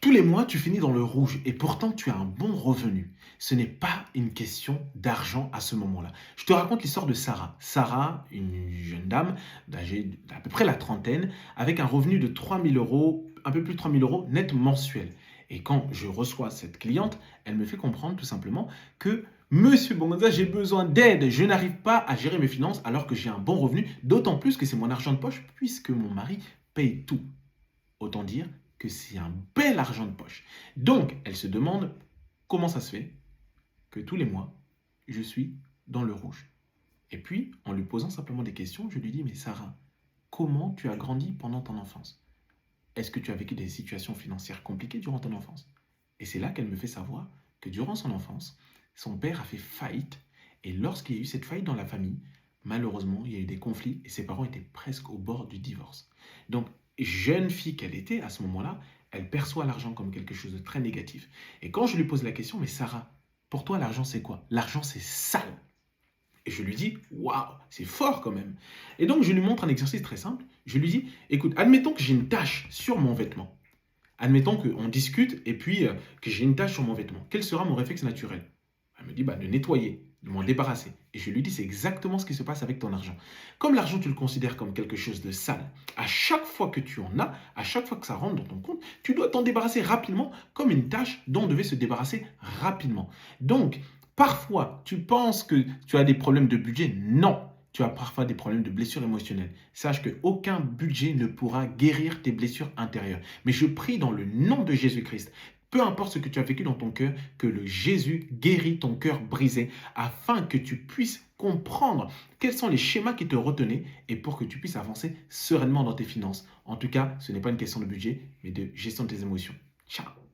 Tous les mois, tu finis dans le rouge et pourtant tu as un bon revenu. Ce n'est pas une question d'argent à ce moment-là. Je te raconte l'histoire de Sarah. Sarah, une jeune dame d'âge d'à peu près la trentaine, avec un revenu de 3 000 euros, un peu plus de 3 000 euros net mensuel. Et quand je reçois cette cliente, elle me fait comprendre tout simplement que Monsieur Bongonza, j'ai besoin d'aide. Je n'arrive pas à gérer mes finances alors que j'ai un bon revenu, d'autant plus que c'est mon argent de poche puisque mon mari paye tout. Autant dire que c'est un bel argent de poche. Donc, elle se demande comment ça se fait que tous les mois, je suis dans le rouge. Et puis, en lui posant simplement des questions, je lui dis, mais Sarah, comment tu as grandi pendant ton enfance? Est-ce que tu as vécu des situations financières compliquées durant ton enfance? Et c'est là qu'elle me fait savoir que durant son enfance, son père a fait faillite. Et lorsqu'il y a eu cette faillite dans la famille, malheureusement, il y a eu des conflits et ses parents étaient presque au bord du divorce. Donc, jeune fille qu'elle était à ce moment-là, elle perçoit l'argent comme quelque chose de très négatif. Et quand je lui pose la question, mais Sarah, pour toi, l'argent, c'est quoi? L'argent, c'est sale. Et je lui dis, waouh, c'est fort quand même. Et donc, je lui montre un exercice très simple. Je lui dis, écoute, admettons que j'ai une tache sur mon vêtement. Admettons qu'on discute et puis que j'ai une tache sur mon vêtement. Quel sera mon réflexe naturel? Elle me dit bah, de nettoyer, de m'en débarrasser. Et je lui dis c'est exactement ce qui se passe avec ton argent. Comme l'argent, tu le considères comme quelque chose de sale, à chaque fois que tu en as, à chaque fois que ça rentre dans ton compte, tu dois t'en débarrasser rapidement comme une tâche dont on devait se débarrasser rapidement. Donc, parfois, tu penses que tu as des problèmes de budget. Non, tu as parfois des problèmes de blessures émotionnelles. Sache qu'aucun budget ne pourra guérir tes blessures intérieures. Mais je prie dans le nom de Jésus-Christ, peu importe ce que tu as vécu dans ton cœur, que le Jésus guérit ton cœur brisé afin que tu puisses comprendre quels sont les schémas qui te retenaient et pour que tu puisses avancer sereinement dans tes finances. En tout cas, ce n'est pas une question de budget, mais de gestion de tes émotions. Ciao.